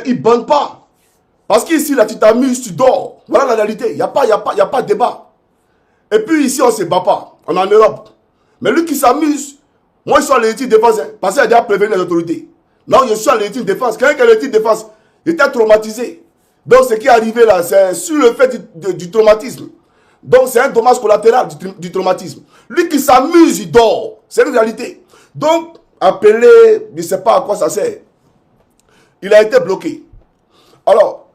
ils ne bandent pas. Parce qu'ici, là, tu t'amuses, tu dors. Voilà la réalité. Il n'y a pas de débat. Et puis ici, on ne se bat pas. On est en Europe. Mais lui qui s'amuse, moi, je suis en légitime défense. Hein, parce qu'il a déjà prévenu les autorités. Non, je suis en légitime défense. Quelqu'un qui est en légitime défense, il était traumatisé. Donc, ce qui est arrivé là, c'est sur le fait du traumatisme. Donc, c'est un dommage collatéral du traumatisme. Lui qui s'amuse, il dort. C'est une réalité. Donc, appeler, je ne sais pas à quoi ça sert. Il a été bloqué. Alors,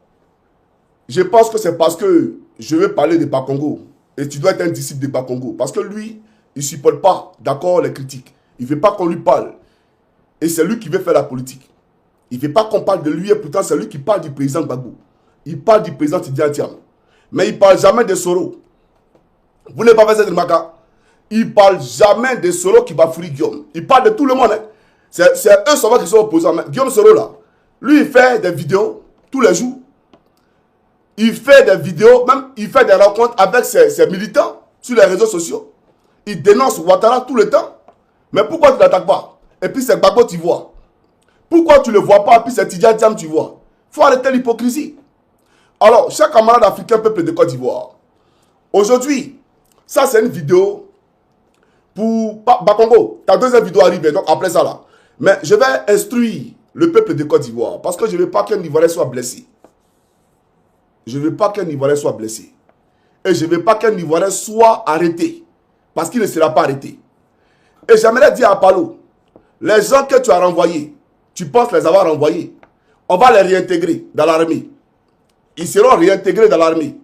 je pense que c'est parce que je veux parler de Bakongo. Et tu dois être un disciple de Bakongo. Parce que lui, il ne supporte pas, d'accord, les critiques. Il ne veut pas qu'on lui parle. Et c'est lui qui veut faire la politique. Il ne veut pas qu'on parle de lui. Et pourtant, c'est lui qui parle du président Gbagbo. Il parle du président Tidiane Thiam. Mais il ne parle jamais de Soro. Vous n'avez pas fait cette remarque. Il ne parle jamais de Soro qui va fouiller Guillaume. Il parle de tout le monde. Hein. C'est eux seulement qui sont opposants. Mais Guillaume Soro, là, lui, il fait des vidéos tous les jours. Il fait des vidéos, même il fait des rencontres avec ses militants sur les réseaux sociaux. Il dénonce Ouattara tout le temps. Mais pourquoi tu ne l'attaques pas? Et puis c'est Gbagbo, tu vois. Pourquoi tu ne le vois pas? Et puis c'est Tidiane Thiam, tu vois. Il faut arrêter l'hypocrisie. Alors, chaque camarade africain, peuple de Côte d'Ivoire, aujourd'hui, ça c'est une vidéo pour Bakongo. Ta deuxième vidéo arrive, donc après ça là. Mais je vais instruire le peuple de Côte d'Ivoire parce que je ne veux pas qu'un Ivoirien soit blessé. Je ne veux pas qu'un Ivoirien soit blessé. Et je ne veux pas qu'un Ivoirien soit arrêté. Parce qu'il ne sera pas arrêté. Et j'aimerais dire à Palo, les gens que tu as renvoyés, tu penses les avoir renvoyés, on va les réintégrer dans l'armée. Ils seront réintégrés dans l'armée.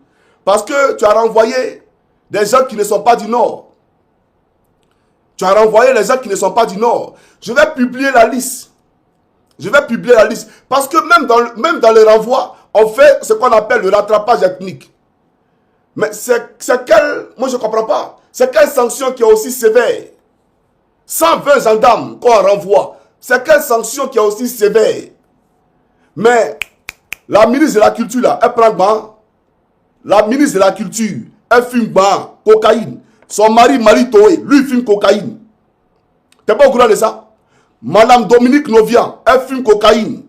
Parce que tu as renvoyé des gens qui ne sont pas du Nord. Tu as renvoyé les gens qui ne sont pas du Nord. Je vais publier la liste. Je vais publier la liste. Parce que même dans le renvoi, on fait ce qu'on appelle le rattrapage ethnique. Mais c'est quelle... Moi, je ne comprends pas. C'est quelle sanction qui est aussi sévère? 120 gendarmes qu'on renvoie. C'est quelle sanction qui est aussi sévère? Mais la ministre de la Culture, là, elle prend ban. La ministre de la Culture, elle fume ban, cocaïne. Son mari, Marie Toé, lui, il fume cocaïne. T'es pas au courant de ça? Madame Dominique Novian, elle fume cocaïne.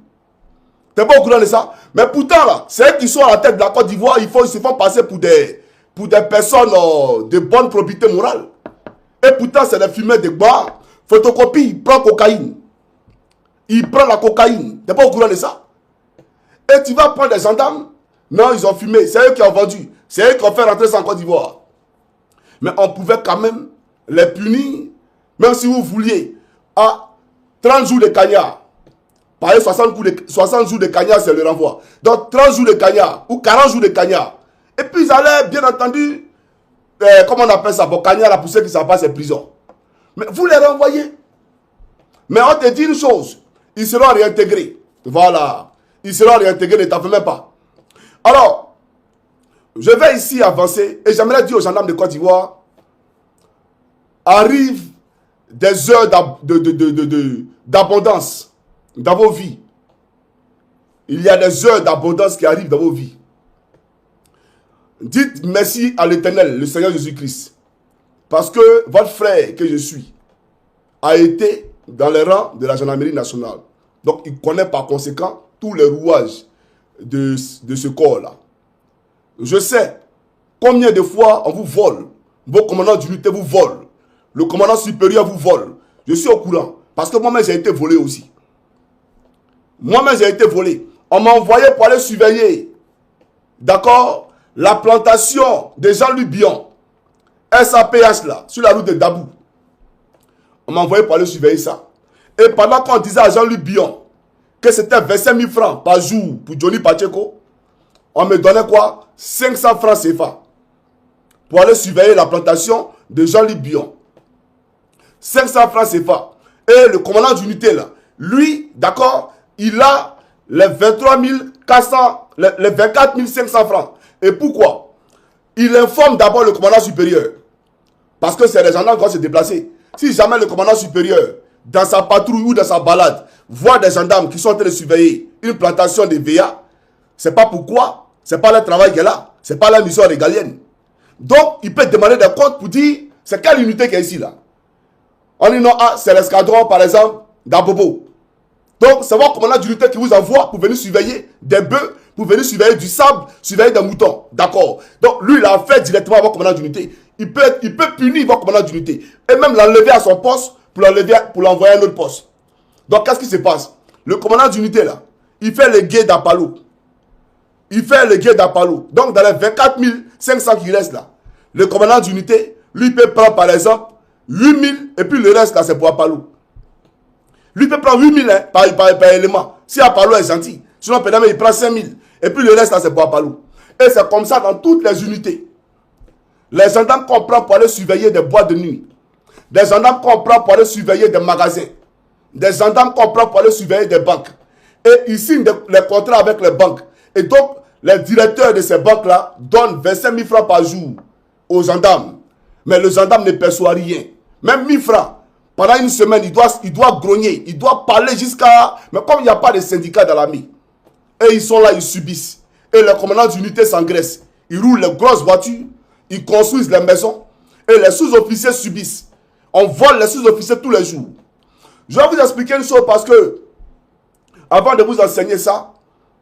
T'es pas au courant de ça? Mais pourtant, là, c'est eux qui sont à la tête de la Côte d'Ivoire, ils se font passer pour des personnes de bonne probité morale. Et pourtant, c'est des fumeurs de bois. Photocopie, il prend cocaïne. Il prend la cocaïne. T'es pas au courant de ça? Et tu vas prendre des gendarmes? Non, ils ont fumé. C'est eux qui ont vendu. C'est eux qui ont fait rentrer ça en Côte d'Ivoire. Mais on pouvait quand même les punir, même si vous vouliez, à 30 jours de cagnard. Par exemple, 60 jours de cagnard, c'est le renvoi. Donc, 30 jours de cagnard ou 40 jours de cagnard. Et puis, ils allaient, bien entendu, comment on appelle ça? Bon, cagnard, là, pour ceux qui ne savent pas, c'est prison. Mais vous les renvoyez. Mais on te dit une chose, ils seront réintégrés. Voilà. Ils seront réintégrés, ne t'en fais même pas. Alors, je vais ici avancer et j'aimerais dire aux gendarmes de Côte d'Ivoire, arrivent des heures d'abondance dans vos vies. Il y a des heures d'abondance qui arrivent dans vos vies. Dites merci à l'Éternel, le Seigneur Jésus-Christ. Parce que votre frère que je suis a été dans les rangs de la gendarmerie nationale. Donc il connaît par conséquent tous les rouages de ce corps-là. Je sais combien de fois on vous vole. Vos commandants d'unité vous volent. Le commandant supérieur vous vole. Je suis au courant. Parce que moi-même j'ai été volé aussi. Moi-même j'ai été volé. On m'a envoyé pour aller surveiller. D'accord? La plantation de Jean-Louis Bion. SAPH là, sur la route de Dabou. On m'a envoyé pour aller surveiller ça. Et pendant qu'on disait à Jean-Louis Bion que c'était 25 000 francs par jour pour Johnny Pacheco, on me donnait quoi? 500 francs CFA. Pour aller surveiller la plantation de Jean-Louis Bion. 500 francs CFA. Et le commandant d'unité là, lui, d'accord, il a les 23 400, les 24 500 francs. Et pourquoi? Il informe d'abord le commandant supérieur. Parce que c'est les gendarmes qui vont se déplacer. Si jamais le commandant supérieur, dans sa patrouille ou dans sa balade, voit des gendarmes qui sont en train de surveiller une plantation de VA, c'est pas pourquoi, c'est pas leur travail qui est là, c'est pas leur mission régalienne. Donc, il peut demander des comptes pour dire, c'est quelle unité qui est ici là? On dit non, ah, c'est l'escadron par exemple d'Abobo. Donc, c'est votre commandant d'unité qui vous envoie pour venir surveiller des bœufs, pour venir surveiller du sable, surveiller des moutons. D'accord. Donc, lui, il a fait directement à votre commandant d'unité. Il peut punir votre commandant d'unité. Et même l'enlever à son poste pour l'envoyer à un autre poste. Donc, qu'est-ce qui se passe? Le commandant d'unité, là, il fait le guet d'Apalo. Il fait le guet d'Apalo. Donc, dans les 24 500 qui restent là, le commandant d'unité, lui peut prendre par exemple 8 000 et puis le reste là, c'est pour Apalo. Lui peut prendre 8 000 hein, par élément. Si Apalo est gentil. Sinon, peut-être il prend 5 000. Et puis le reste là, c'est pour Apalo. Et c'est comme ça dans toutes les unités. Les gendarmes comprennent pour aller surveiller des boîtes de nuit. Des gendarmes comprennent pour aller surveiller des magasins. Des gendarmes comprennent pour aller surveiller des banques. Et ils signent les contrats avec les banques. Et donc, les directeurs de ces banques-là donnent 25 000 francs par jour aux gendarmes. Mais le gendarme ne perçoit rien. Même 1000 francs. Pendant une semaine, il doit grogner. Il doit parler jusqu'à... Mais comme il n'y a pas de syndicat dans l'armée, et ils sont là, ils subissent. Et les commandants d'unité s'engraissent. Ils roulent les grosses voitures. Ils construisent les maisons. Et les sous-officiers subissent. On vole les sous-officiers tous les jours. Je vais vous expliquer une chose parce que, avant de vous enseigner ça,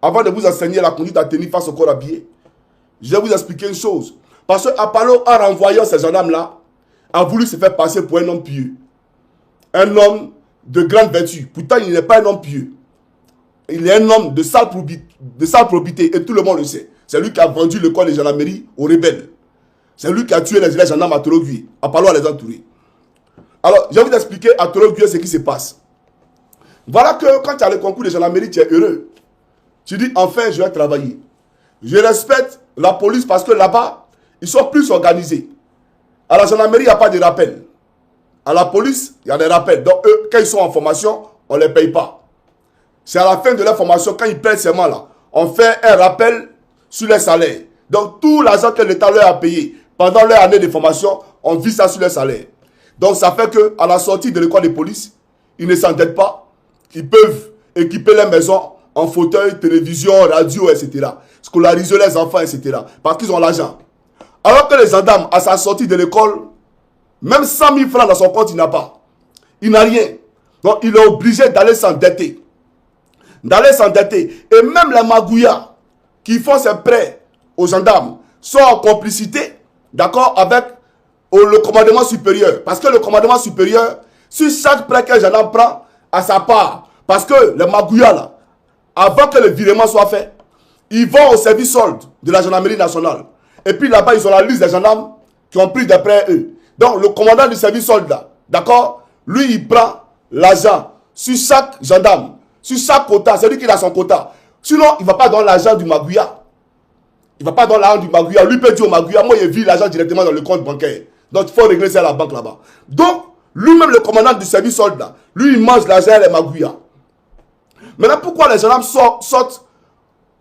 avant de vous enseigner la conduite à tenir face au corps habillé, je vais vous expliquer une chose. Parce que Apalo, en renvoyant ces gendarmes-là, a voulu se faire passer pour un homme pieux. Un homme de grande vertu. Pourtant, il n'est pas un homme pieux. Il est un homme de sale probité et tout le monde le sait. C'est lui qui a vendu le corps de gendarmerie aux rebelles. C'est lui qui a tué les gendarmes à Tologui. Apalo a les entourés. Alors, je vais vous expliquer à Tologui ce qui se passe. Voilà que quand tu as le concours de gendarmerie, tu es heureux. Tu dis, enfin, je vais travailler. Je respecte la police parce que là-bas, ils sont plus organisés. À la gendarmerie, il n'y a pas de rappel. À la police, il y a des rappels. Donc, eux, quand ils sont en formation, on ne les paye pas. C'est à la fin de leur formation, quand ils prennent seulement là, on fait un rappel sur les salaires. Donc, tout l'argent que l'État leur a payé pendant leur année de formation, on vit ça sur les salaires. Donc, ça fait qu'à la sortie de l'école de police, ils ne s'endettent pas. Ils peuvent équiper les maisons en fauteuil, télévision, radio, etc. Scolariser les enfants, etc. Parce qu'ils ont l'argent. Alors que les gendarmes, à sa sortie de l'école, même 100 000 francs dans son compte, il n'a pas. Il n'a rien. Donc, il est obligé d'aller s'endetter. Et même les magouillas qui font ces prêts aux gendarmes sont en complicité, d'accord, avec le commandement supérieur. Parce que le commandement supérieur, sur chaque prêt qu'un gendarme prend, à sa part. Parce que les magouillas, là, avant que le virement soit fait, ils vont au service solde de la gendarmerie nationale. Et puis là-bas, ils ont la liste des gendarmes qui ont pris des prêts eux. Donc, le commandant du service solde, là, d'accord, lui, il prend l'argent sur chaque gendarme, sur chaque quota. C'est lui qui a son quota. Sinon, il ne va pas dans l'argent du magouilla. Il ne va pas dans l'argent du magouilla. Lui peut dire au magouilla, moi, il vit l'argent directement dans le compte bancaire. Donc, il faut régler ça à la banque là-bas. Donc, lui-même, le commandant du service solde, là, lui, il mange l'argent et les magouillas. Maintenant, pourquoi les gendarmes sortent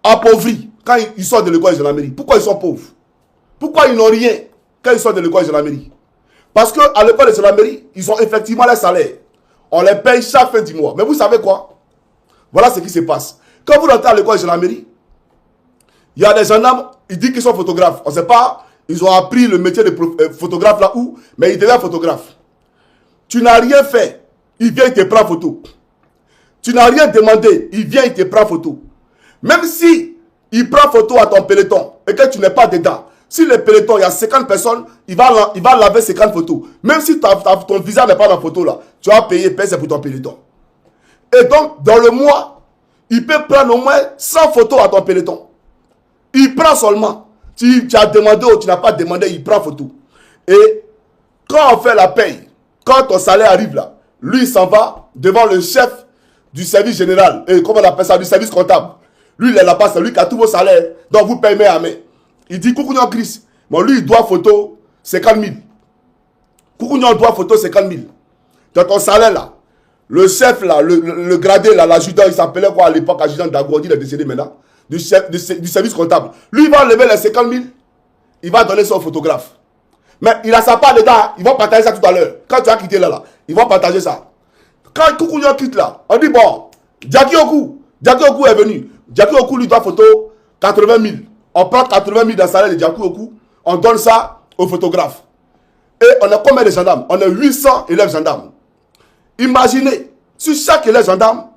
appauvris quand ils sortent de l'école de gendarmerie? Pourquoi ils sont pauvres? Pourquoi ils n'ont rien quand ils sortent de l'école de gendarmerie? Parce qu'à l'école de gendarmerie, ils ont effectivement les salaires. On les paye chaque fin du mois. Mais vous savez quoi? Voilà ce qui se passe. Quand vous rentrez à l'école de gendarmerie, il y a des gendarmes, ils disent qu'ils sont photographes. On ne sait pas, ils ont appris le métier de photographe là où, mais ils deviennent photographes. Tu n'as rien fait, il vient, il te prend photo. Tu n'as rien demandé, il vient, il te prend photo. Même si il prend photo à ton peloton et que tu n'es pas dedans, si le peloton, il y a 50 personnes, il va laver 50 photos. Même si ton visage n'est pas dans la photo là, tu vas payer pour ton peloton. Et donc, dans le mois, il peut prendre au moins 100 photos à ton peloton. Il prend seulement. Tu as demandé ou tu n'as pas demandé, il prend photo. Et quand on fait la paye, quand ton salaire arrive là, lui il s'en va devant le chef du service général, et comment on appelle ça, du service comptable. Lui il est là-bas, c'est lui qui a tous vos salaires, donc vous payez main à main. Il dit Koukouignon Chris, bon lui il doit photo 50 000. Koukouignon doit photo 50 000. Dans ton salaire là, le chef là, le gradé là, l'adjudant, il s'appelait quoi à l'époque, adjudant d'Agourdi, il est décédé maintenant, du service comptable. Lui il va enlever les 50 000, il va donner ça au photographe. Mais il a sa part dedans, ils vont partager ça tout à l'heure. Quand tu as quitté là, ils vont partager ça. Quand Koukouignon quitte là, on dit bon, Jackie Oku est venu. Jackie Oku lui doit photo 80 000. On prend 80 000 dans le salaire de Jackie Oku, on donne ça au photographe. Et on a combien de gendarmes? On a 800 élèves gendarmes. Imaginez, sur chaque élève gendarme,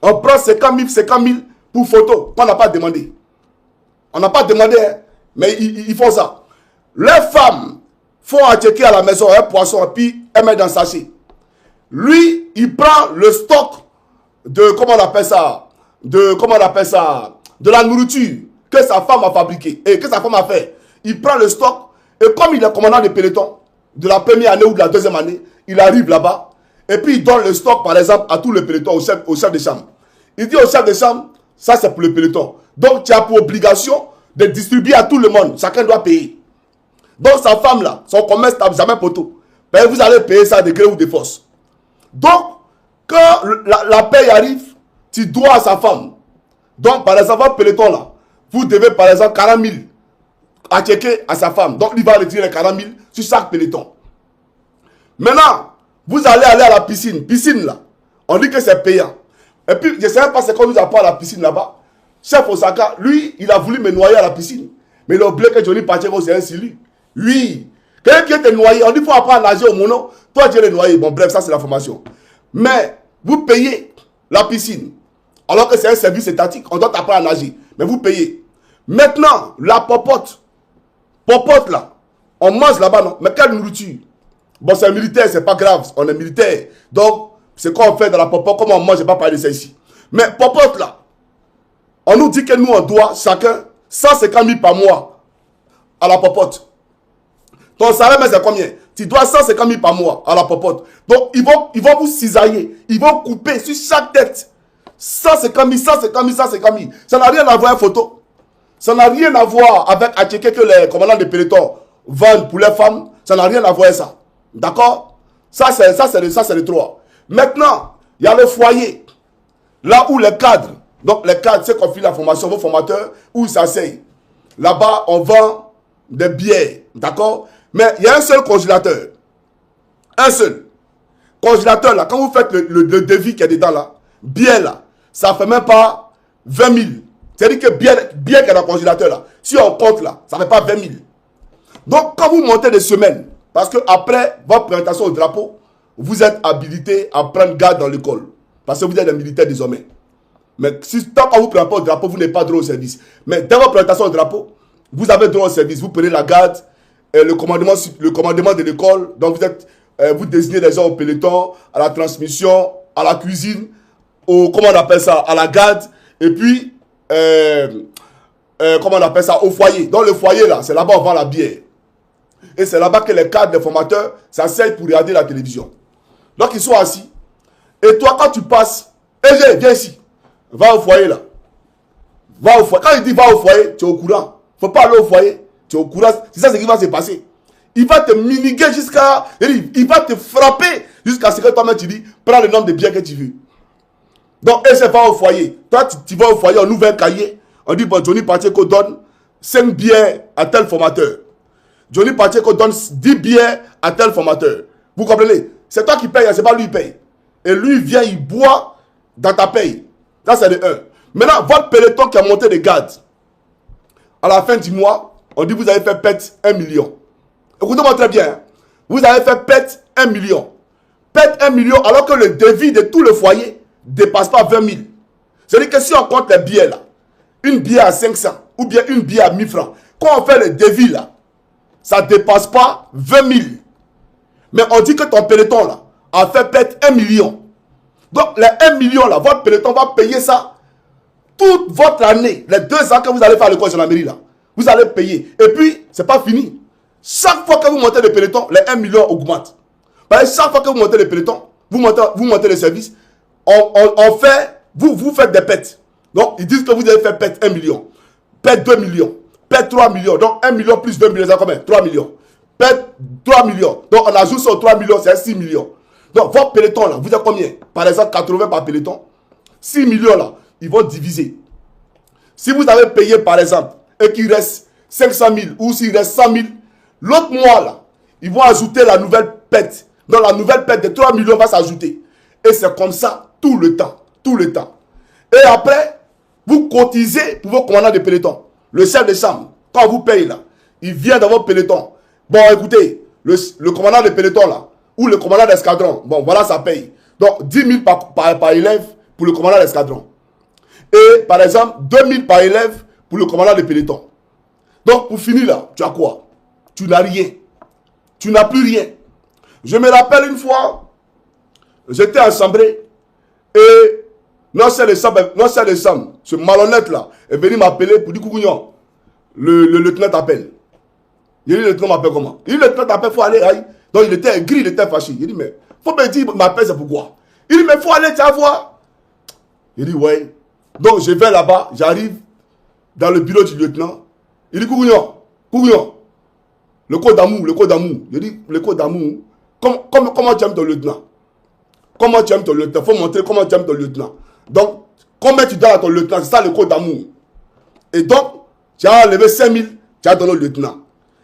On prend 50 000 pour photo, qu'on n'a pas demandé. On n'a pas demandé, hein, mais ils font ça. Les femmes font checker à la maison un poisson et puis elles mettent dans le sachet. Lui, il prend le stock de, comment on appelle ça, de la nourriture que sa femme a fabriquée et que sa femme a fait. Il prend le stock et comme il est commandant de peloton de la première année ou de la deuxième année, il arrive là-bas et puis il donne le stock par exemple à tout le peloton, au chef de chambre. Il dit au chef de chambre, ça c'est pour le peloton. Donc tu as pour obligation de distribuer à tout le monde. Chacun doit payer. Donc sa femme là, son commerce n'a jamais poteau. Ben, vous allez payer ça de gré ou de force. Donc, quand la paye arrive, tu dois à sa femme. Donc, par exemple, votre peloton là, vous devez par exemple 40 000 à checker à sa femme. Donc, il va retirer les 40 000 sur chaque peloton. Maintenant, vous allez aller à la piscine. Piscine là, on dit que c'est payant. Et puis, je ne sais pas c'est qu'on nous apprend à la piscine là-bas. Chef Osaka, lui, il a voulu me noyer à la piscine. Mais il a oublié que Johnny Pacheco, c'est un Silu. Oui. Quelqu'un qui était noyé, on dit qu'il faut apprendre à nager au mono. Toi, tu es noyé. Bon, bref, ça, c'est la formation. Mais, vous payez la piscine. Alors que c'est un service étatique. On doit apprendre à nager. Mais vous payez. Maintenant, la popote. Popote, là. On mange là-bas, non? Mais quelle nourriture? Bon, c'est militaire, c'est pas grave. On est militaire. Donc, c'est quoi on fait dans la popote? Comment on mange? Je ne vais pas parler de ça ici. Mais popote, là. On nous dit que nous, on doit chacun 150 000 par mois à la popote. Ton salaire, mais c'est combien? Tu dois 150 000 par mois à la popote. Donc, ils vont vous cisailler. Ils vont couper sur chaque tête. 150 000, 150 000, 150 000. Ça n'a rien à voir avec photo. Ça n'a rien à voir avec à checker que les commandants de peloton vendent pour les femmes. Ça n'a rien à voir avec ça. D'accord? Ça, c'est le 3. Maintenant, il y a le foyer. Là où les cadres, donc les cadres, c'est qu'on fait la formation, vos formateurs, où ils s'asseyent. Là-bas, on vend des bières. D'accord? Mais il y a un seul congélateur. Un seul. Congélateur là, quand vous faites le devis qui est dedans là, bière là, ça ne fait même pas 20 000. C'est-à-dire que bière qui est dans le congélateur là, si on compte là, ça ne fait pas 20 000. Donc quand vous montez des semaines, parce que après votre présentation au drapeau, vous êtes habilité à prendre garde dans l'école. Parce que vous êtes un militaire désormais. Mais si tant qu'on vous prend pas au drapeau, vous n'êtes pas droit au service. Mais dès votre présentation au drapeau, vous avez droit au service. Vous prenez la garde, le commandement de l'école. Donc vous désignez les gens au peloton, à la transmission, à la cuisine, comment on appelle ça, à la garde. Et puis, comment on appelle ça, au foyer. Dans le foyer là, c'est là-bas on vend la bière. Et c'est là-bas que les cadres, les formateurs s'asseyent pour regarder la télévision. Donc ils sont assis. Et toi, quand tu passes, viens ici. Va au foyer là. Va au foyer. Quand il dit va au foyer, tu es au courant. Il ne faut pas aller au foyer. Tu es au courant. C'est ça ce qui va se passer. Il va te miniguer jusqu'à... Il va te frapper jusqu'à ce que toi-même tu dis, prends le nombre de biens que tu veux. Donc, va au foyer. Toi, tu vas au foyer, on ouvre un cahier. On dit, bon, Johnny Pacheco donne 5 biens à tel formateur. Johnny Pacheco donne 10 biens à tel formateur. Vous comprenez? C'est toi qui payes, c'est pas lui qui paye. Et lui vient, il boit dans ta paye. Ça, c'est le 1. Maintenant, votre peloton qui a monté des gardes, à la fin du mois, on dit vous avez fait pète 1 million. Écoutez-moi très bien. Hein. Vous avez fait pète 1 million. Pète 1 million alors que le devis de tout le foyer ne dépasse pas 20 000. C'est-à-dire que si on compte les billets là, une billet à 500 ou bien une billet à 1000 francs, quand on fait le devis là, ça ne dépasse pas 20 000. Mais on dit que ton peloton là a fait pète 1 million. Donc les 1 million là, votre peloton va payer ça toute votre année, les 2 ans que vous allez faire le cours de la mairie là. Vous allez payer. Et puis, ce n'est pas fini. Chaque fois que vous montez le peloton, les 1 million augmentent. Parce que chaque fois que vous montez le peloton, vous montez le service, vous faites des pètes. Donc, ils disent que vous avez fait pète 1 million, pète 2 millions, pète 3 millions. Donc, 1 million plus 2 millions, c'est combien? 3 millions. Pète 3 millions. Donc, on ajoute sur 3 millions, c'est 6 millions. Donc, votre peloton là, vous êtes combien? Par exemple, 80 par peloton. 6 millions là, ils vont diviser. Si vous avez payé, par exemple, et qu'il reste 500 000 ou s'il reste 100 000, l'autre mois là, ils vont ajouter la nouvelle pète. Donc la nouvelle pète de 3 millions va s'ajouter. Et c'est comme ça tout le temps. Tout le temps. Et après, vous cotisez pour vos commandants de peloton. Le chef de chambre, quand vous payez là, il vient dans votre peloton. Bon, écoutez, le commandant de peloton là, ou le commandant d'escadron, bon, voilà, ça paye. Donc 10 000 par élève, pour le commandant d'escadron. Et par exemple, 2000 par élève pour le commandant de peloton. Donc pour finir là, tu as quoi? Tu n'as rien. Tu n'as plus rien. Je me rappelle une fois, j'étais en chambrée et l'ancien de Sam, ce malhonnête là, est venu m'appeler pour dire Coucougnon, le lieutenant t'appelle. Il dit le lieutenant m'appelle comment? Il dit le lieutenant t'appelle, il faut aller. Aïe. Donc il était gris, il était fâché. Il dit mais, faut me dire, m'appelle c'est pourquoi? Il dit mais il faut aller, tu vas voir. Il dit ouais. Donc je vais là-bas, j'arrive dans le bureau du lieutenant. Il dit Coucougnon, le code d'amour. Je dis le code d'amour. Comment tu aimes ton lieutenant? Comment tu aimes ton lieutenant? Il faut montrer comment tu aimes ton lieutenant. Donc, combien tu donnes à ton lieutenant? C'est ça le code d'amour. Et donc, tu as enlevé 5000, tu as donné au lieutenant.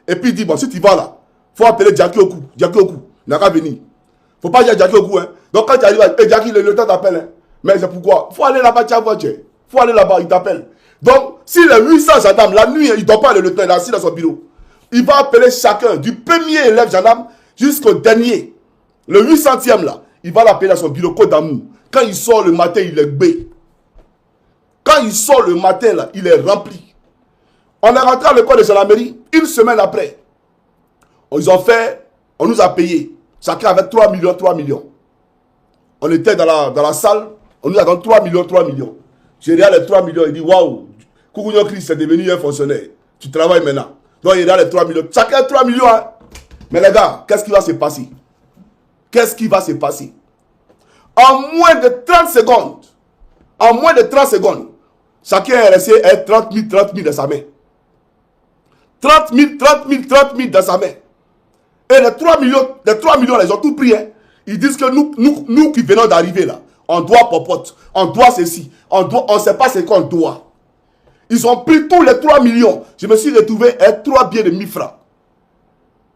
Et puis il dit, bon, si tu vas là, il faut appeler Jackie Oku. Il n'a qu'à venir. Il ne faut pas dire Jackie Oku. Hein. Donc quand tu arrives, Jackie, le lieutenant t'appelle. Hein. Mais c'est pourquoi? Il faut aller là-bas, tu vas voir. Il faut aller là-bas, il t'appelle. Donc, si les 800 gendarmes, la nuit, il ne dort pas le lieutenant, il est assis dans son bureau. Il va appeler chacun, du premier élève gendarme jusqu'au dernier. Le 800e là, il va l'appeler à son bureau, code d'amour. Quand il sort le matin, il est bé. Quand il sort le matin là, il est rempli. On est rentré à l'école de gendarmerie, une semaine après. Ils ont fait, on nous a payé. Chacun avait 3 millions. On était dans la salle, on nous a donné 3 millions. J'ai regardé les 3 millions, il dit waouh, Coucougnon Chris est devenu un fonctionnaire. Tu travailles maintenant. Donc il regarde les 3 millions. Chacun 3 millions. Hein. Mais les gars, qu'est-ce qui va se passer? En moins de 30 secondes, chacun est resté à 30 000 dans sa main. 30 000 dans sa main. Et les 3 millions, ils ont tout pris. Hein. Ils disent que nous qui venons d'arriver là, on doit popote, on doit ceci, on ne sait pas ce qu'on doit. Ils ont pris tous les 3 millions. Je me suis retrouvé à 3 billets de 1000 francs.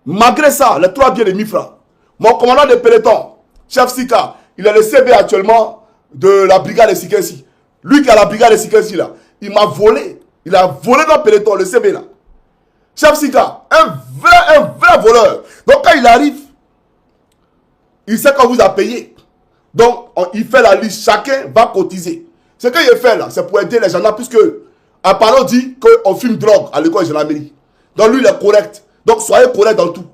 Malgré ça, les 3 billets de 1000 francs. Mon commandant de peloton, chef Sika, il est le CB actuellement de la brigade de Sikensi. Lui qui a la brigade de Sikensi là, il m'a volé. Il a volé dans le peloton, le CB là. Chef Sika, un vrai voleur. Donc quand il arrive, il sait qu'on vous a payé. Donc il fait la liste, chacun va cotiser. Ce qu'il fait là, c'est pour aider les gendarmes, puisque Apollo dit qu'on fume drogue à l'école de gendarmerie. Donc lui il est correct. Donc soyez correct dans tout.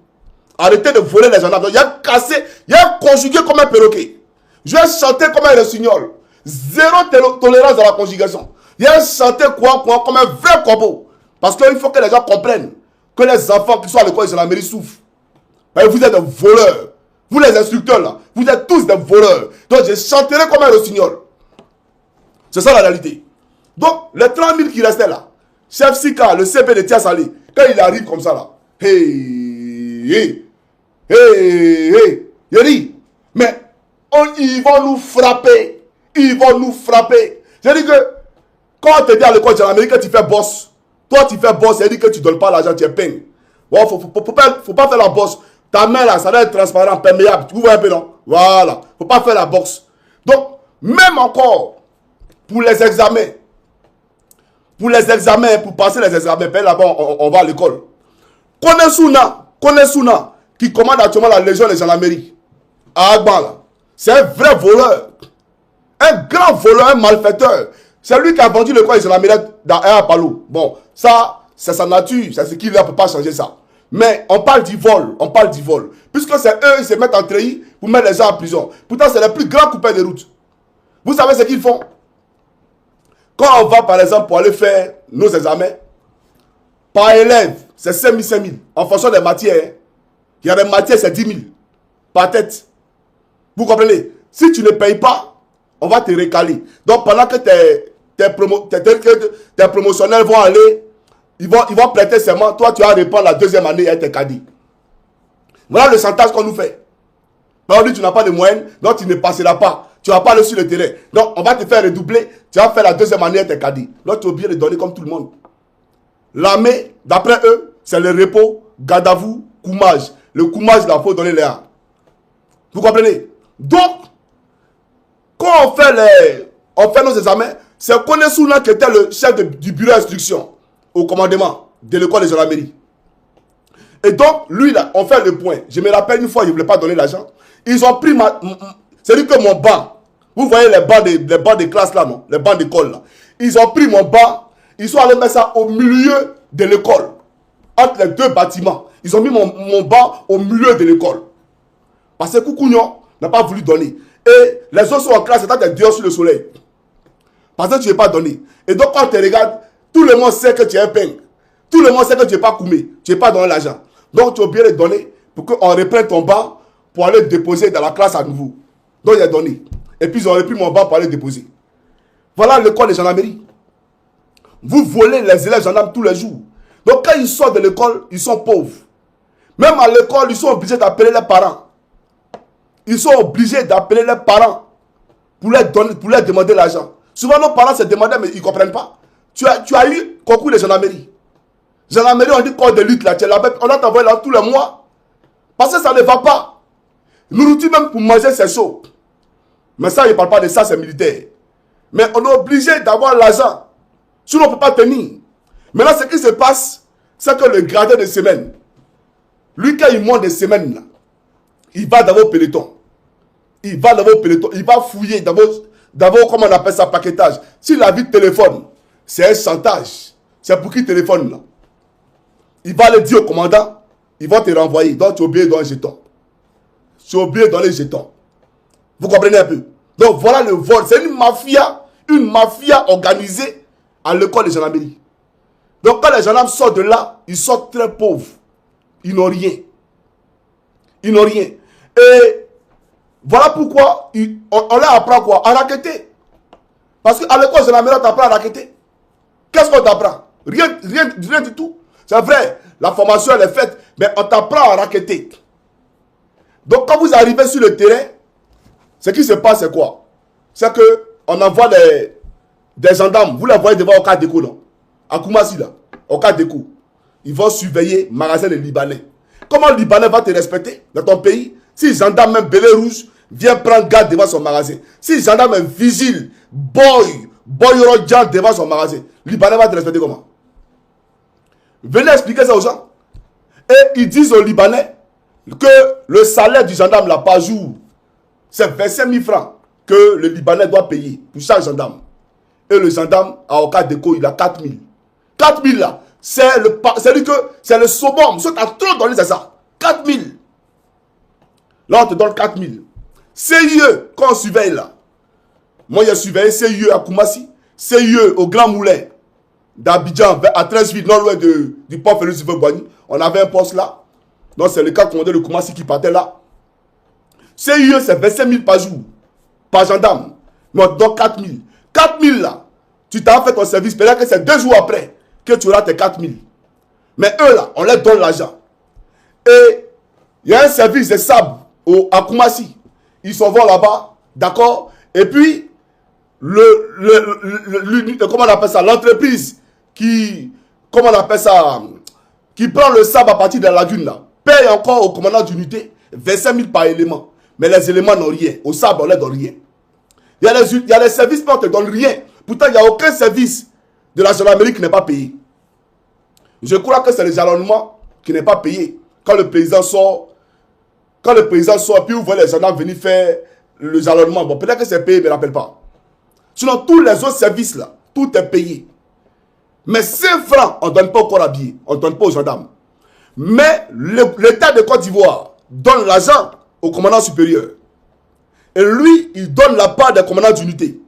Arrêtez de voler les gendarmes. Il y a cassé, il y a conjugué comme un perroquet. Je vais chanter comme un rossignol. Zéro tolérance dans la conjugation. Il y a chanté quoi comme un vrai corbeau. Parce qu'il faut que les gens comprennent que les enfants qui sont à l'école de gendarmerie souffrent. Mais vous êtes des voleurs. Vous les instructeurs là, vous êtes tous des voleurs. Donc je chanterai comme un rossignol. C'est ça la réalité. Donc les 30 000 qui restaient là, chef Sika, le CP de Tiasalé, quand il arrive comme ça là, il dit, mais ils vont nous frapper. J'ai dit que quand on te dit à l'école de gendarmerie que tu fais boss, toi tu fais boss, et dit que tu ne donnes pas l'argent, tu es peine. Bon, faut pas faire la bosse. Ta main là, ça doit être transparent, perméable. Tu vois un peu, non? Voilà. Faut pas faire la boxe. Donc, même encore, pour les examens, pour passer les examens, là-bas, on va à l'école. Konesuna, qui commande actuellement la Légion de gendarmerie, à Agban, là, c'est un vrai voleur. Un grand voleur, un malfaiteur. C'est lui qui a vendu l'école de gendarmerie dans Apalo. Bon, ça, c'est sa nature, c'est ce qu'il ne peut pas changer ça. Mais on parle du vol, Puisque c'est eux, ils se mettent en treillis pour mettre les gens en prison. Pourtant, c'est les plus grands coupeurs de route. Vous savez ce qu'ils font? Quand on va, par exemple, pour aller faire nos examens, par élève, c'est 5 000. En fonction des matières. Il y a des matières, c'est 10 000. Par tête. Vous comprenez? Si tu ne payes pas, on va te récaler. Donc, pendant que tes promotionnels vont aller, ils vont prêter serment. Toi, tu vas répondre la deuxième année et être cadet. Voilà le chantage qu'on nous fait. On dit tu n'as pas de moyens, donc tu ne passeras pas. Tu ne vas pas aller sur le terrain. Donc, on va te faire redoubler. Tu vas faire la deuxième année et être cadet. Donc, tu es obligé de donner comme tout le monde. L'armée, d'après eux, c'est le repos, gadavou, coumage. Le coumage, là, il faut donner les armes. Vous comprenez? Donc, quand on fait nos examens, c'est Konesuna qui était le chef du bureau d'instruction au commandement de l'école de gendarmerie. Et donc, lui, là, on fait le point. Je me rappelle une fois, il ne voulait pas donner l'argent. Ils ont pris c'est-à-dire que mon banc, Vous voyez les bancs de classe là, non? Les bancs d'école là. Ils ont pris mon banc, ils sont allés mettre ça au milieu de l'école. Entre les deux bâtiments. Ils ont mis mon banc au milieu de l'école. Parce que Koukounion n'a pas voulu donner. Et les autres sont en classe, c'est-à-dire dehors sur le soleil. Parce que tu n'es pas donné. Et donc quand tu regardes, tout le monde sait que tu es un peigne. Tout le monde sait que tu n'es pas Koumé. Tu n'es pas donné l'argent. Donc tu as oublié de donner pour qu'on reprenne ton banc pour aller déposer dans la classe à nouveau. Donc il a donné. Et puis ils ont repris mon banc pour aller déposer. Voilà l'école de gendarmerie. Vous volez les élèves gendarmes tous les jours. Donc quand ils sortent de l'école, ils sont pauvres. Même à l'école, ils sont obligés d'appeler les parents. Ils sont obligés d'appeler les parents pour leur demander l'argent. Souvent nos parents se demandaient mais ils ne comprennent pas. Tu as eu concours de gendarmerie. Gendarmerie, on dit corps de lutte là, on a t'envoyé là tous les mois. Parce que ça ne va pas. Nourriture même pour manger c'est chaud. Mais ça, il ne parle pas de ça, c'est militaire. Mais on est obligé d'avoir l'argent. Sinon, on ne peut pas tenir. Maintenant, ce qui se passe, c'est que le gradé de semaine, lui, quand il monte des semaines, là, il va dans vos pelotons. Il va dans vos pelotons. Il va fouiller dans vos comment on appelle ça, paquetage. S'il a vu téléphone, c'est un chantage. C'est pour qui téléphone, là. Il va le dire au commandant, il va te renvoyer. Donc, tu as oublié dans les jetons. Tu as oublié dans les jetons. Vous comprenez un peu? Donc, voilà le vol. C'est une mafia organisée à l'école de gendarmerie. Donc, quand les gendarmes sortent de là, ils sortent très pauvres. Ils n'ont rien. Ils n'ont rien. Et voilà pourquoi on leur apprend quoi? À raqueter. Parce qu'à l'école de gendarmerie, on t'apprend à raqueter. Qu'est-ce qu'on t'apprend? Rien du tout. C'est vrai, la formation elle est faite, mais on t'apprend à raqueter. Donc, quand vous arrivez sur le terrain, ce qui se passe, c'est quoi? C'est qu'on envoie des gendarmes. Vous les voyez devant au cas d'écho, non? À Koumassi, là, au cas d'écho. Ils vont surveiller le magasin des Libanais. Comment le Libanais va te respecter dans ton pays? Si le gendarme, même belé rouge, vient prendre garde devant son magasin. Si le gendarme, même vigile, boy devant son magasin, le Libanais va te respecter comment? Venez expliquer ça aux gens. Et ils disent aux Libanais que le salaire du gendarme, là, par jour, c'est 25 000 francs que le Libanais doit payer pour chaque gendarme. Et le gendarme, à Oka Deko, il a 4 000. 4 000 là, c'est le summum. Ce que tu as trop donné, c'est ça. 4 000. Là, on te donne 4 000. CIE, quand on surveille là. Moi, j'ai surveillé CIE à Koumassi, CIE au Grand Moulin d'Abidjan, à 13 villes, non loin du port Félix Boigny. On avait un poste là. Donc, c'est le cas commandé de Koumassi qui partait là. CIE, c'est 25 000 par jour, par gendarme. Mais on te donne 4 000. 4 000 là, tu t'as fait ton service, peut-être que c'est 2 jours après que tu auras tes 4 000. Mais eux là, on leur donne l'argent. Et il y a un service de sable à Koumassi. Ils s'en vont là-bas, d'accord? Et puis, comment on appelle ça? L'entreprise qui prend le sable à partir de la lagune là, paye encore au commandant d'unité 25 000 par élément. Mais les éléments n'ont rien. Au sable, on ne leur donne rien. Il y a les services, mais on ne te donne rien. Pourtant, il n'y a aucun service de la gendarmerie qui n'est pas payé. Je crois que c'est le jalonnement qui n'est pas payé. Quand le président sort, puis vous voyez les gendarmes venir faire le jalonnement. Bon, peut-être que c'est payé, mais je ne rappelle pas. Sinon, tous les autres services là, tout est payé. Mais 5 francs, on ne donne pas au corps habillé. On ne donne pas aux gendarmes. Mais l'État de Côte d'Ivoire donne l'argent au commandant supérieur. Et lui, il donne la part des commandants d'unité.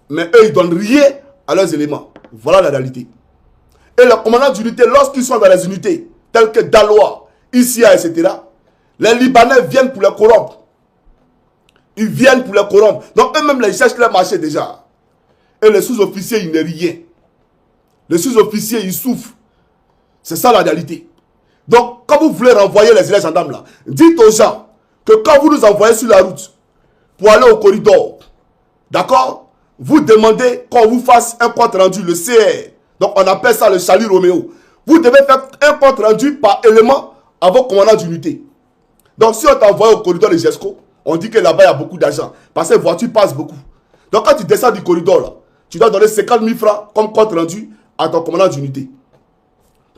Mais eux, ils ne donnent rien à leurs éléments. Voilà la réalité. Et les commandants d'unité, lorsqu'ils sont dans les unités, telles que Daloa, Issia, etc., les Libanais viennent pour les corrompre. Ils viennent pour les corrompre. Donc eux-mêmes, ils cherchent leur marché déjà. Et les sous-officiers, ils n'ont rien. Les sous-officiers, ils souffrent. C'est ça la réalité. Donc, quand vous voulez renvoyer les élèves gendarmes là, dites aux gens que quand vous nous envoyez sur la route pour aller au corridor, d'accord, vous demandez qu'on vous fasse un compte rendu, le CR. Donc, on appelle ça le chalut Roméo. Vous devez faire un compte rendu par élément à vos commandants d'unité. Donc, si on t'envoie au corridor de GESCO, on dit que là-bas, il y a beaucoup d'argent. Parce que les voitures passent beaucoup. Donc, quand tu descends du corridor, là, tu dois donner 50 000 francs comme compte rendu à ton commandant d'unité.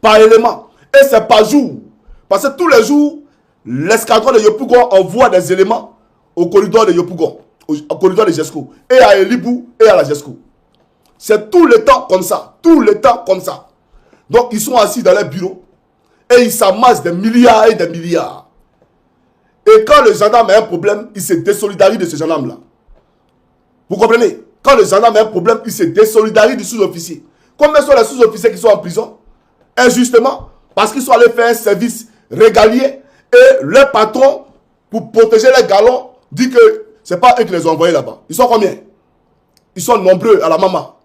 Par élément. Et c'est par jour. Parce que tous les jours, l'escadron de Yopougon envoie des éléments au corridor de Yopougon. au corridor de GESCO, et à Elibou, et à la GESCO. C'est tout le temps comme ça. Tout le temps comme ça. Donc, ils sont assis dans leur bureau et ils s'amassent des milliards et des milliards. Et quand le gendarme a un problème, il se désolidarise de ce gendarme-là. Vous comprenez? Quand le gendarme a un problème, il se désolidarise du sous-officier. Combien sont les sous-officiers qui sont en prison? Injustement, parce qu'ils sont allés faire un service régalier et leur patron, pour protéger les galons, dit que ce n'est pas eux qui les ont envoyés là-bas. Ils sont combien? Ils sont nombreux à la maman.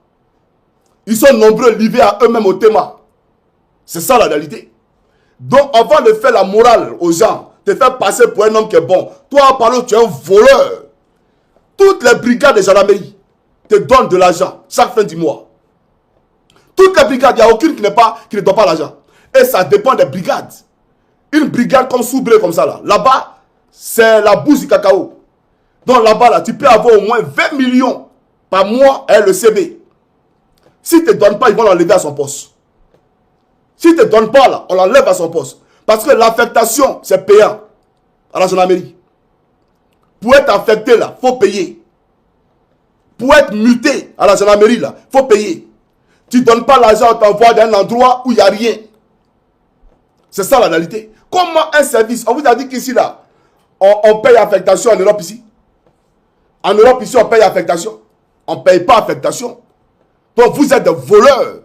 Ils sont nombreux livrés à eux-mêmes au thème. C'est ça la réalité. Donc, avant de faire la morale aux gens, te faire passer pour un homme qui est bon, toi, Palo, tu es un voleur. Toutes les brigades de gendarmerie te donnent de l'argent chaque fin du mois. Toutes les brigades, il n'y a aucune qui ne donne pas l'argent. Et ça dépend des brigades. Une brigade comme Soubré, comme ça, là-bas, c'est la bourse du cacao. Donc là-bas, là, tu peux avoir au moins 20 millions par mois à le CB. S'ils ne te donnent pas, ils vont l'enlever à son poste. S'ils ne te donnent pas, là, on l'enlève à son poste. Parce que l'affectation, c'est payant à la gendarmerie. Pour être affecté, là, il faut payer. Pour être muté à la gendarmerie, là, il faut payer. Tu ne donnes pas l'argent, on t'envoie dans un endroit où il n'y a rien. C'est ça la réalité. Comment un service, on vous a dit qu'ici, là, on paye affectation en Europe ici. En Europe ici, on paye affectation. On ne paye pas affectation. Donc vous êtes des voleurs.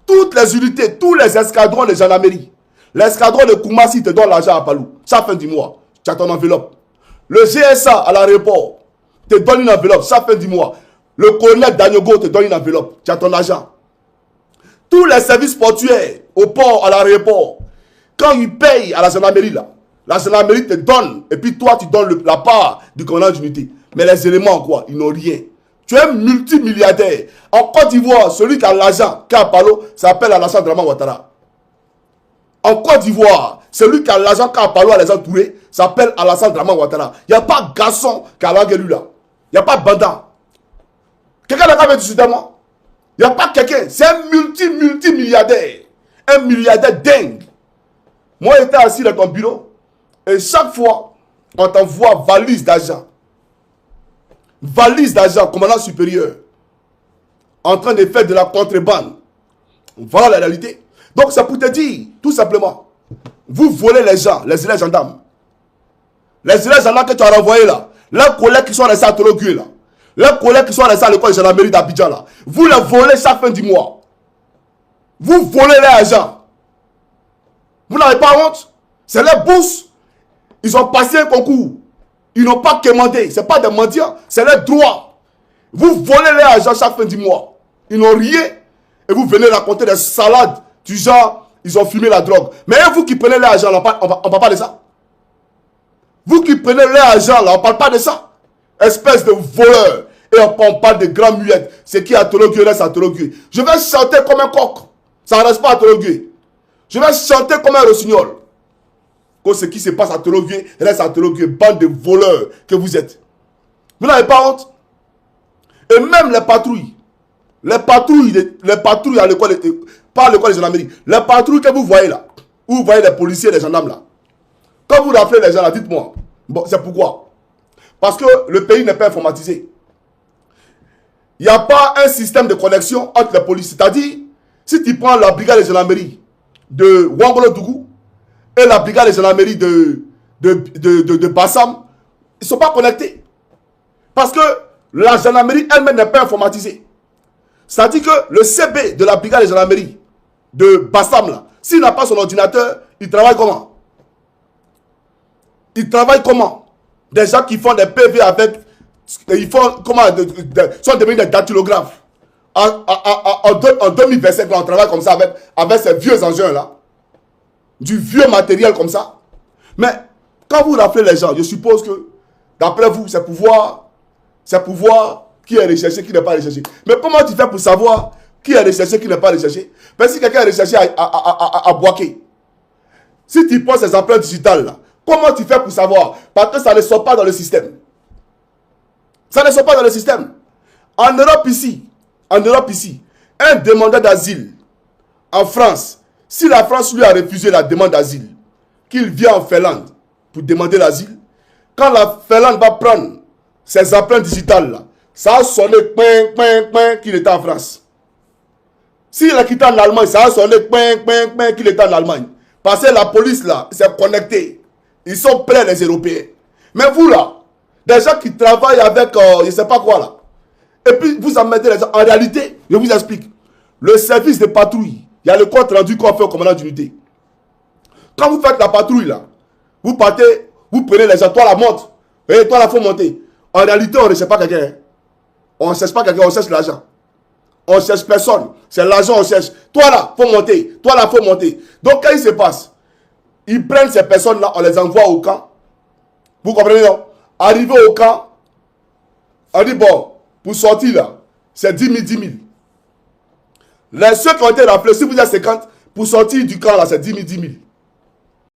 Toutes les unités, tous les escadrons de gendarmerie, l'escadron de Koumassi te donne l'argent à Palou. Chaque fin du mois, tu as ton enveloppe. Le GSA à l'aéroport te donne une enveloppe chaque fin du mois. Le colonel Danyogo te donne une enveloppe. Tu as ton argent. Tous les services portuaires, au port, à l'aéroport, quand ils payent à la gendarmerie, là, la gendarmerie te donne, et puis toi, tu donnes la part du commandant d'unité. Mais les éléments, quoi, ils n'ont rien. Tu es multimilliardaire. En Côte d'Ivoire, celui qui a l'argent, qui a Palo, s'appelle Alassane Draman Ouattara. En Côte d'Ivoire, celui qui a l'argent, qui a Palo, Alassane Touré, s'appelle Alassane Draman Ouattara. Il n'y a pas garçon qui a l'argent là. Il n'y a pas bandant. Quelqu'un n'a pas fait du moi. Il n'y a pas quelqu'un. C'est un multimilliardaire. Un milliardaire dingue. Moi, j'étais assis dans ton bureau. Et chaque fois, on t'envoie valise d'argent. Valise d'argent, commandant supérieur. En train de faire de la contrebande. Voilà la réalité. Donc, c'est pour te dire, tout simplement, vous volez les gens, les élèves gendarmes. Les élèves gendarmes que tu as renvoyés là, leurs collègues qui sont restés à Tologué là, leurs collègues qui sont restés à l'école de gendarmerie d'Abidjan là, vous les volez chaque fin du mois. Vous volez les agents. Vous n'avez pas honte? C'est leur bourse. Ils ont passé un concours. Ils n'ont pas commandé. Ce n'est pas des mendiants, c'est leur droit. Vous volez les agents chaque fin du mois. Ils n'ont rien. Et vous venez raconter des salades du genre, ils ont fumé la drogue. Mais vous qui prenez les agents, on ne parle pas de ça. Vous qui prenez les agents, là, on ne parle pas de ça. Espèce de voleur. Et on parle de grands muettes. C'est qui à Tologué reste à Tologué. Je vais chanter comme un coq. Ça ne reste pas à Tologué. Je vais chanter comme un rossignol. Que ce qui se passe à Tologué reste à Tologué. Bande de voleurs que vous êtes. Vous n'avez pas honte? Et même les patrouilles. Les patrouilles à l'école, pas à l'école de gendarmerie. Les patrouilles que vous voyez là. Où vous voyez les policiers et les gendarmes là. Quand vous rappelez les gens là, dites-moi. Bon, c'est pourquoi? Parce que le pays n'est pas informatisé. Il n'y a pas un système de connexion entre les policiers. C'est-à-dire, si tu prends la brigade de gendarmerie de Wangolo Dougou et la brigade de gendarmerie de Bassam, ils ne sont pas connectés. Parce que la gendarmerie elle-même n'est pas informatisée. C'est-à-dire que le CB de la brigade de gendarmerie de Bassam, là, s'il n'a pas son ordinateur, il travaille comment? Il travaille comment? Des gens qui font des PV avec... Ils font comment? Sont devenus des dactylographes. En 2025, on travaille comme ça avec ces vieux engins là. Du vieux matériel comme ça. Mais quand vous rappelez les gens, je suppose que d'après vous, c'est pour voir qui est recherché, qui n'est pas recherché. Mais comment tu fais pour savoir qui est recherché, qui n'est pas recherché? Parce que si quelqu'un est recherché à Boaké, si tu prends ces empreintes digitales là, comment tu fais pour savoir? Parce que ça ne sort pas dans le système. Ça ne sort pas dans le système. En Europe ici, un demandeur d'asile en France, si la France lui a refusé la demande d'asile, qu'il vient en Finlande pour demander l'asile, quand la Finlande va prendre ces empreintes digitales là, ça a sonné qu'il était en France. S'il a quitté en Allemagne, ça a sonné qu'il était en Allemagne. Parce que la police là, s'est connectée. Ils sont prêts les Européens. Mais vous là, des gens qui travaillent avec, je ne sais pas quoi là. Et puis vous en mettez les gens. En réalité, je vous explique. Le service de patrouille, il y a le compte rendu qu'on fait au commandant d'unité. Quand vous faites la patrouille là, vous partez, vous prenez les gens, toi la monte. Et toi là, faut monter. En réalité, on ne cherche pas quelqu'un. Hein. On ne cherche pas quelqu'un, on cherche l'argent. On ne cherche personne. C'est l'argent qu'on cherche. Toi là, faut monter. Toi là, faut monter. Donc, quand il se passe, ils prennent ces personnes-là, on les envoie au camp. Vous comprenez, non? Arrivé au camp, on dit, bon, pour sortir là, c'est 10 000, 10 000. Les ceux qui ont été rappelés, si vous êtes 50, pour sortir du camp là, c'est 10 000, 10 000.